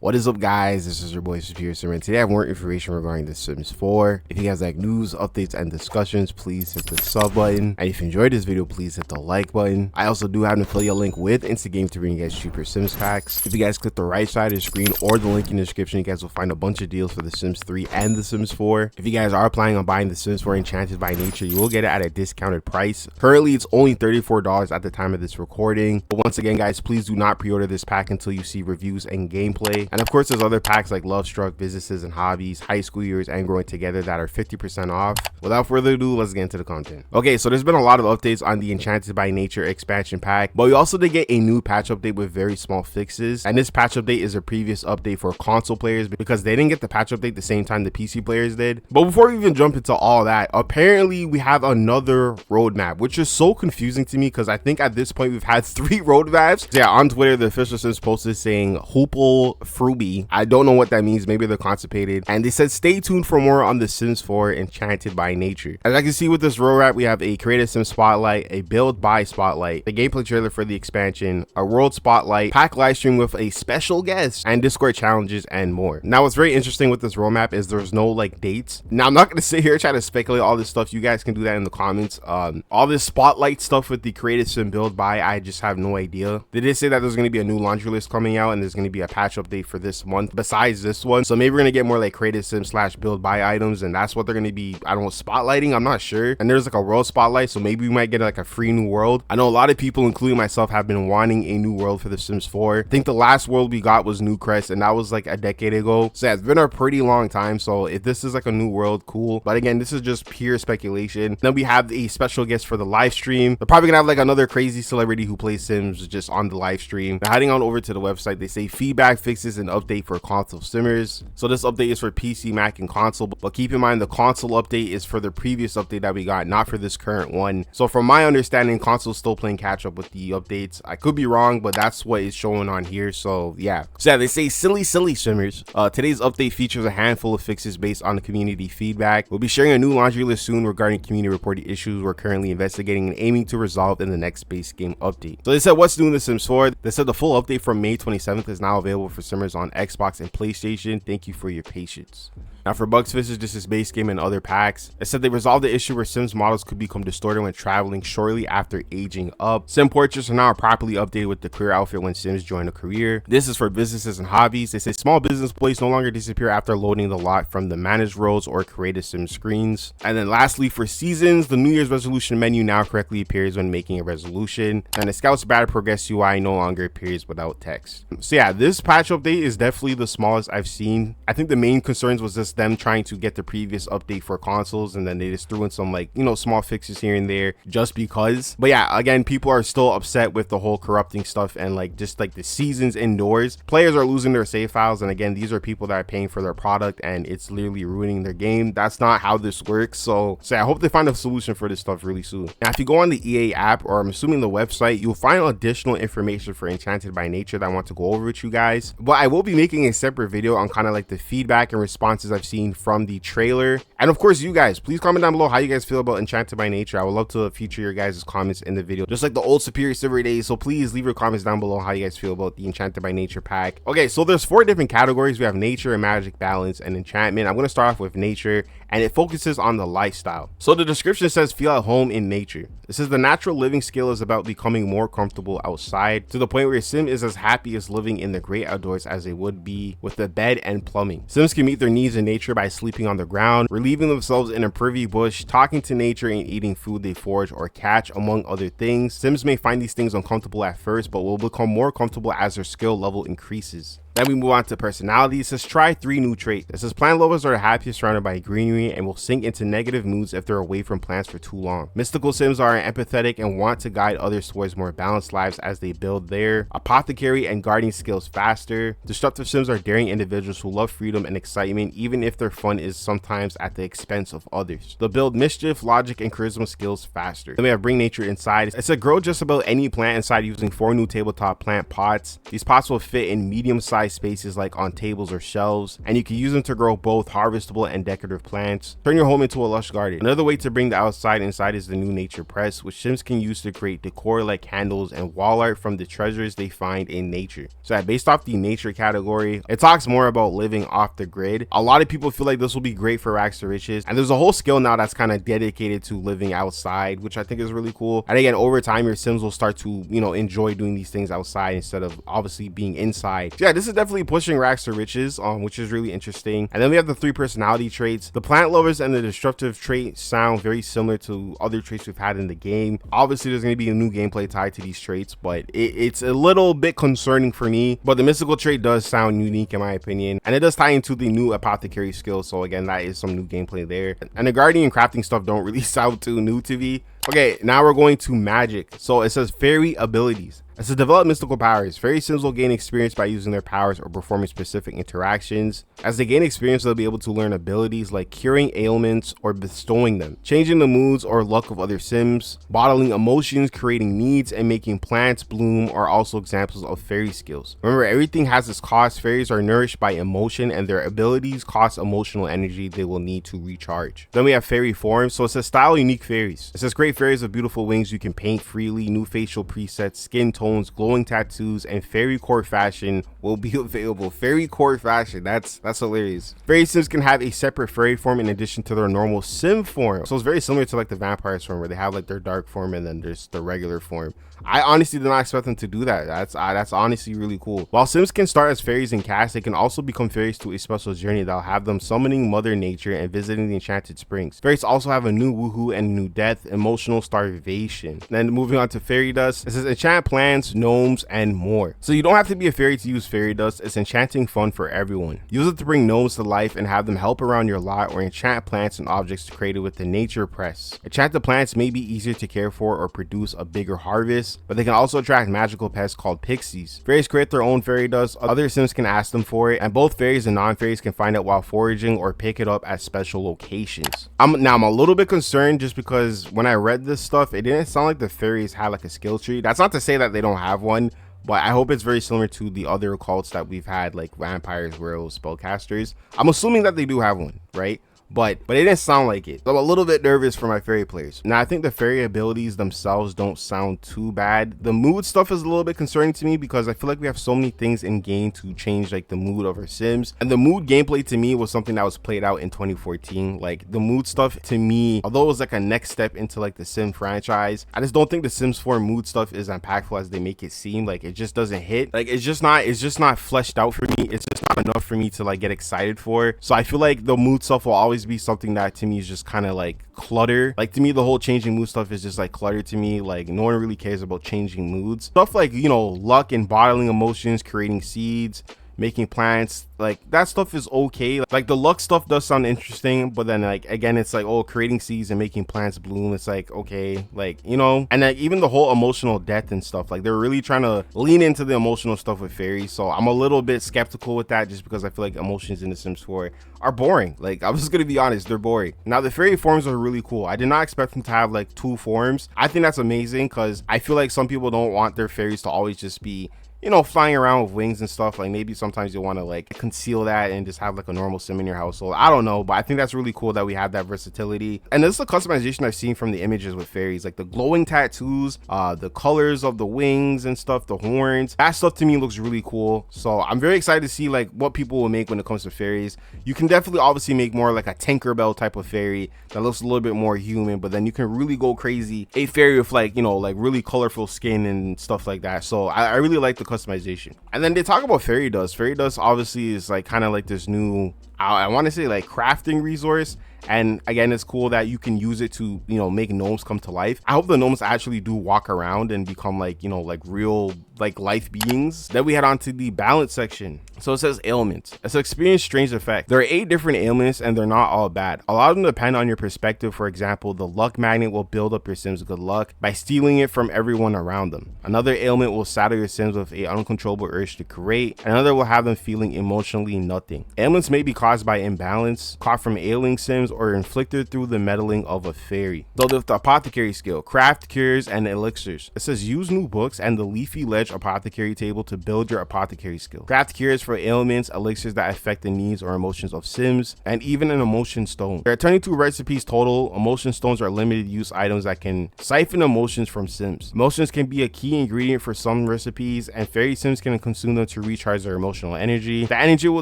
What is up, guys? This is your boy Superior Simmer, and today I have more information regarding The Sims 4. If you guys like news, updates, and discussions, please hit the sub button. And if you enjoyed this video, please hit the like button. I also do have an affiliate link with Instagame to bring you guys cheaper Sims packs. If you guys click the right side of the screen or the link in the description, you guys will find a bunch of deals for The Sims 3 and The Sims 4. If you guys are planning on buying The Sims 4 Enchanted by Nature, you will get it at a discounted price. Currently, it's only $34 at the time of this recording. But once again, guys, please do not pre-order this pack until you see reviews and gameplay. And of course, there's other packs like Love Struck, Businesses and Hobbies, High School Years, and Growing Together that are 50% off. Without further ado, let's get into the content. Okay, so there's been a lot of updates on the Enchanted by Nature expansion pack, but we also did get a new patch update with very small fixes. And this patch update is a previous update for console players because they didn't get the patch update the same time the PC players did. But before we even jump into all that, apparently we have another roadmap, which is so confusing to me because I think at this point we've had 3 roadmaps. So yeah, on Twitter, the official Sims posted saying Hoople Fruby. I don't know what that means. Maybe they're constipated. And they said stay tuned for more on The Sims 4 Enchanted by Nature. As I can see with this roadmap, we have a creative sim spotlight, a build by spotlight, the gameplay trailer for the expansion, a world spotlight, pack live stream with a special guest, and Discord challenges and more. Now, what's very interesting with this roadmap is there's no like dates. Now, I'm not going to sit here and try to speculate all this stuff. You guys can do that in the comments. All this spotlight stuff with the creative sim build by, I just have no idea. They did say that there's going to be a new laundry list coming out and there's going to be a patch update for this month besides this one. So maybe we're going to get more like creative sim / build by items, and that's what they're going to be, I don't know, spotlighting. I'm not sure. And there's like a world spotlight, so maybe we might get like a free new world. I know a lot of people, including myself, have been wanting a new world for The Sims 4. I think the last world we got was New Crest, and that was like a decade ago. So yeah, it's been a pretty long time. So if this is like a new world, cool. But again, this is just pure speculation. Then we have a special guest for the live stream. They're probably gonna have like another crazy celebrity who plays Sims just on the live stream. Now, heading on over to the website, they say feedback, fixes, and update for console simmers. So this update is for PC, Mac, and console, but keep in mind the console update is for the previous update that we got, not for this current one. So from my understanding, console's still playing catch up with the updates. I could be wrong, but that's what is showing on here. So yeah, they say silly simmers. Today's update features a handful of fixes based on the community feedback. We'll be sharing a new laundry list soon regarding community reported issues we're currently investigating and aiming to resolve in the next base game update. So they said what's new in The Sims 4. They said the full update from May 27th is now available for simmers on Xbox and PlayStation. Thank you for your patience. Now for bugs fixes, this is base game and other packs. It said they resolved the issue where Sims models could become distorted when traveling shortly after aging up. Sim portraits are now properly updated with the career outfit when Sims join a career. This is for businesses and hobbies. They say small business employees no longer disappear after loading the lot from the manage roles or creative sim screens. And then lastly, for seasons, the New Year's resolution menu now correctly appears when making a resolution. And the Scout's Battle Progress UI no longer appears without text. So yeah, this patch update is definitely the smallest I've seen. I think the main concerns was just them trying to get the previous update for consoles, and then they just threw in some like, you know, small fixes here and there just because. But yeah, again, people are still upset with the whole corrupting stuff and like just like the seasons indoors. Players are losing their save files, and again, these are people that are paying for their product and it's literally ruining their game. That's not how this works. So I hope they find a solution for this stuff really soon. Now if you go on the EA app, or I'm assuming the website, you'll find additional information for Enchanted by Nature that I want to go over with you guys. But I will be making a separate video on kind of like the feedback and responses I've seen from the trailer. And of course, you guys, please comment down below how you guys feel about Enchanted by Nature. I would love to feature your guys' comments in the video, just like the old Superior Silver days. So please leave your comments down below how you guys feel about the Enchanted by Nature pack. Okay, so there's 4 different categories. We have nature and magic, balance, and enchantment. I'm going to start off with nature, and it focuses on the lifestyle. So the description says feel at home in nature. It says the natural living skill is about becoming more comfortable outside to the point where your sim is as happy as living in the great outdoors as they would be with a bed and plumbing. Sims can meet their needs in nature by sleeping on the ground, relieving themselves in a privy bush, talking to nature, and eating food they forage or catch, among other things. Sims may find these things uncomfortable at first, but will become more comfortable as their skill level increases. Then we move on to personality. It says try 3 new traits. It says plant lovers are happiest surrounded by greenery and will sink into negative moods if they're away from plants for too long. Mystical Sims are empathetic and want to guide others towards more balanced lives as they build their apothecary and guarding skills faster. Disruptive Sims are daring individuals who love freedom and excitement, even if their fun is sometimes at the expense of others. They'll build mischief, logic, and charisma skills faster. Then we have bring nature inside. It said grow just about any plant inside using 4 new tabletop plant pots. These pots will fit in medium-sized outside spaces like on tables or shelves, and you can use them to grow both harvestable and decorative plants. Turn your home into a lush garden. Another way to bring the outside inside is the new nature press, which Sims can use to create decor like candles and wall art from the treasures they find in nature. So based off the nature category, it talks more about living off the grid. A lot of people feel like this will be great for rags to riches, and there's a whole skill now that's kind of dedicated to living outside, which I think is really cool. And again, over time your Sims will start to, you know, enjoy doing these things outside instead of obviously being inside. So yeah, this is definitely pushing rags to riches, which is really interesting. And then we have the 3 personality traits. The plant lovers and the destructive trait sound very similar to other traits we've had in the game. Obviously there's going to be a new gameplay tied to these traits, but it's a little bit concerning for me. But the mystical trait does sound unique in my opinion, and it does tie into the new apothecary skill, so again that is some new gameplay there. And the guardian crafting stuff don't really sound too new to me. Okay, now we're going to magic. So it says fairy abilities. It says develop mystical powers. Fairy Sims will gain experience by using their powers or performing specific interactions. As they gain experience, they'll be able to learn abilities like curing ailments or bestowing them, changing the moods or luck of other Sims, bottling emotions, creating needs, and making plants bloom are also examples of fairy skills. Remember, everything has its cost. Fairies are nourished by emotion, and their abilities cost emotional energy they will need to recharge. Then we have fairy forms. So it says style unique fairies. It says great fairies with beautiful wings you can paint freely, new facial presets, skin tones, glowing tattoos, and fairy core fashion will be available. Fairy core fashion, that's hilarious. Fairy Sims can have a separate fairy form in addition to their normal Sim form. So it's very similar to like the vampires form, where they have like their dark form and then there's the regular form. I honestly did not expect them to do that. That's honestly really cool. While Sims can start as fairies and cast, they can also become fairies to a special journey that'll have them summoning Mother Nature and visiting the Enchanted Springs. Fairies also have a new woohoo and new death, emotional starvation. Then moving on to fairy dust, it says enchant plants, gnomes, and more. So you don't have to be a fairy to use fairy dust. It's enchanting fun for everyone. Use it to bring gnomes to life and have them help around your lot, or enchant plants and objects created with the nature press. Enchanted plants may be easier to care for or produce a bigger harvest, but they can also attract magical pests called pixies. Fairies create their own fairy dust. Other Sims can ask them for it, and both fairies and non-fairies can find it while foraging or pick it up at special locations. I'm a little bit concerned just because when I read this stuff, it didn't sound like the fairies had like a skill tree. That's not to say that they don't have one, but I hope it's very similar to the other cults that we've had, like vampires, werewolves, spellcasters. I'm assuming that they do have one, right? But it didn't sound like it. So I'm a little bit nervous for my fairy players. Now I think the fairy abilities themselves don't sound too bad. The mood stuff is a little bit concerning to me because I feel like we have so many things in game to change like the mood of our Sims, and the mood gameplay to me was something that was played out in 2014. Like the mood stuff to me, although it was like a next step into like the Sim franchise, I just don't think the Sims 4 mood stuff is impactful as they make it seem. Like it just doesn't hit. Like it's just not fleshed out for me. It's just not enough for me to like get excited for. So I feel like the mood stuff will always be something that to me is just kind of like clutter. Like to me the whole changing mood stuff is just like clutter to me. Like no one really cares about changing moods. Stuff like, you know, luck and bottling emotions, creating seeds, making plants, like that stuff is okay. Like the luck stuff does sound interesting, but then like again it's like, oh, creating seeds and making plants bloom, it's like okay, like, you know. And like even the whole emotional death and stuff, like they're really trying to lean into the emotional stuff with fairies, so I'm a little bit skeptical with that just because I feel like emotions in the Sims 4 are boring. Like I'm just gonna be honest, they're boring. Now the fairy forms are really cool. I did not expect them to have like 2 forms. I think that's amazing because I feel like some people don't want their fairies to always just be, you know, flying around with wings and stuff. Like maybe sometimes you want to like conceal that and just have like a normal Sim in your household. I don't know, but I think that's really cool that we have that versatility. And this is the customization I've seen from the images with fairies, like the glowing tattoos, the colors of the wings and stuff, the horns. That stuff to me looks really cool. So I'm very excited to see like what people will make when it comes to fairies. You can definitely obviously make more like a Tinkerbell type of fairy that looks a little bit more human, but then you can really go crazy a fairy with like, you know, like really colorful skin and stuff like that. So I really like the customization. And then they talk about fairy dust. Fairy dust obviously is like kind of like this new, I want to say like crafting resource. And again, it's cool that you can use it to, you know, make gnomes come to life. I hope the gnomes actually do walk around and become like, you know, like real like life beings. Then we head on to the balance section. So it says ailments. It's experience strange effect. There are 8 different ailments and they're not all bad. A lot of them depend on your perspective. For example, the luck magnet will build up your Sims good luck by stealing it from everyone around them. Another ailment will saddle your Sims with an uncontrollable urge to create. Another will have them feeling emotionally nothing. Ailments may be caused by imbalance, caught from ailing Sims, Sims or inflicted through the meddling of a fairy. So with the apothecary skill, craft cures and elixirs. It says use new books and the leafy ledge apothecary table to build your apothecary skill. Craft cures for ailments, elixirs that affect the needs or emotions of Sims, and even an emotion stone. There are 22 recipes total. Emotion stones are limited use items that can siphon emotions from Sims. Emotions can be a key ingredient for some recipes, and fairy Sims can consume them to recharge their emotional energy. The energy will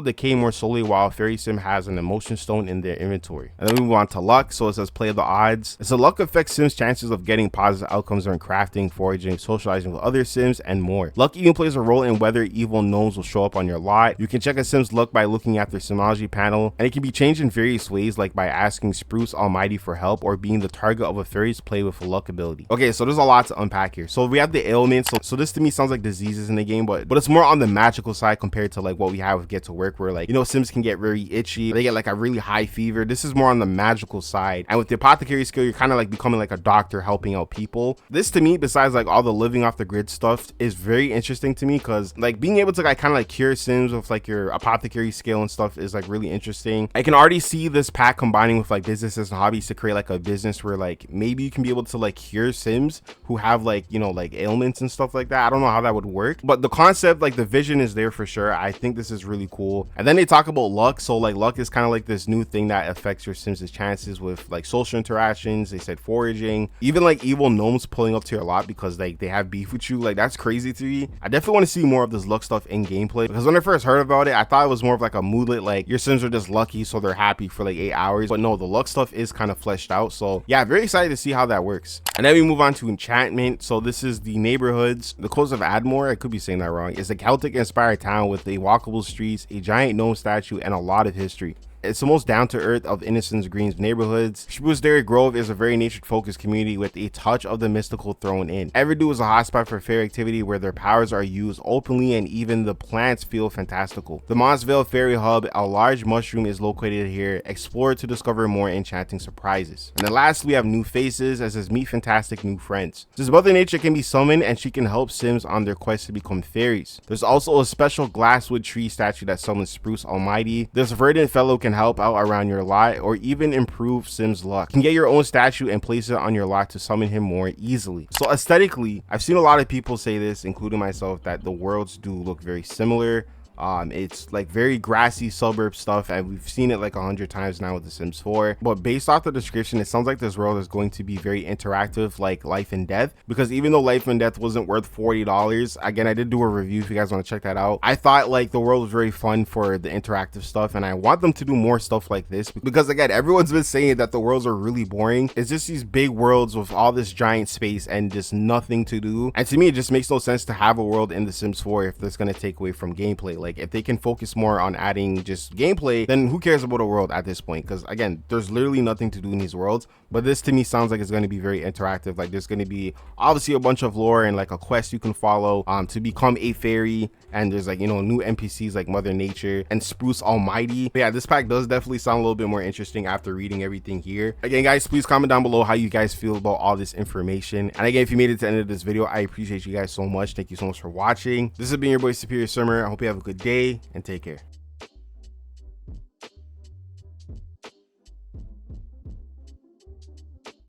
decay more slowly while a fairy Sim has an emotion stone in their inventory. And then we move on to luck. So it says play the odds. So luck affects Sims' chances of getting positive outcomes during crafting, foraging, socializing with other Sims, and more. Luck even plays a role in whether evil gnomes will show up on your lot. You can check a Sim's luck by looking at their Simology panel, and it can be changed in various ways, like by asking Spruce Almighty for help or being the target of a fairy's play with a luck ability. Okay, so there's a lot to unpack here. So we have the ailments. So this to me sounds like diseases in the game, but it's more on the magical side compared to like what we have with Get to Work, where like, you know, Sims can get very itchy, they get like a really high fever. This is more on the magical side, and with the apothecary skill, you're kind of like becoming like a doctor helping out people. This to me, besides like all the living off the grid stuff, is very interesting to me, because like being able to like kind of like cure Sims with like your apothecary skill and stuff is like really interesting. I can already see this pack combining with like businesses and hobbies to create like a business where like maybe you can be able to like cure Sims who have like, you know, like ailments and stuff like that. I don't know how that would work, but the concept, like the vision is there for sure. I think this is really cool. And then they talk about luck. So like luck is kind of like this new thing that affects your Sims' chances with like social interactions. They said foraging, even like evil gnomes pulling up to your lot because like they have beef with you. Like that's crazy to me. I definitely want to see more of this luck stuff in gameplay, because when I first heard about it, I thought it was more of like a moodlet, like your Sims are just lucky so they're happy for like 8 hours. But no, the luck stuff is kind of fleshed out. So yeah, very excited to see how that works. And then we move on to enchantment. So this is the neighborhoods. The coast of Admore, I could be saying that wrong, is a Celtic inspired town with a walkable streets, a giant gnome statue, and a lot of history. It's the most down-to-earth of Innocence Green's neighborhoods. Spruce Dairy Grove is a very nature-focused community with a touch of the mystical thrown in. Everdew is a hotspot for fairy activity where their powers are used openly and even the plants feel fantastical. The Mossvale Fairy Hub, a large mushroom, is located here. Explore to discover more enchanting surprises. And then lastly, we have new faces, as says meet fantastic new friends. Since Mother Nature can be summoned and she can help Sims on their quest to become fairies. There's also a special glasswood tree statue that summons Spruce Almighty. This verdant fellow can help out around your lot or even improve Sims luck. You can get your own statue and place it on your lot to summon him more easily. So aesthetically, I've seen a lot of people say this, including myself, that the worlds do look very similar. It's like very grassy suburb stuff, and we've seen it like 100 times now with The Sims 4. But based off the description, it sounds like this world is going to be very interactive, like Life and Death. Because even though Life and Death wasn't worth $40, again, I did do a review if you guys want to check that out. I thought like the world was very fun for the interactive stuff, and I want them to do more stuff like this, because again, everyone's been saying that the worlds are really boring. It's just these big worlds with all this giant space and just nothing to do. And to me, it just makes no sense to have a world in The Sims 4 if that's going to take away from gameplay. Like if they can focus more on adding just gameplay, then who cares about a world at this point? Because again, there's literally nothing to do in these worlds. But this to me sounds like it's going to be very interactive. Like there's going to be obviously a bunch of lore and like a quest you can follow to become a fairy, and there's like, you know, new NPCs like Mother Nature and Spruce Almighty. But yeah, this pack does definitely sound a little bit more interesting after reading everything here. Again, guys, please comment down below how you guys feel about all this information. And again, if you made it to the end of this video, I appreciate you guys so much. Thank you so much for watching. This has been your boy Superior Summer. I hope you have a good day and take care.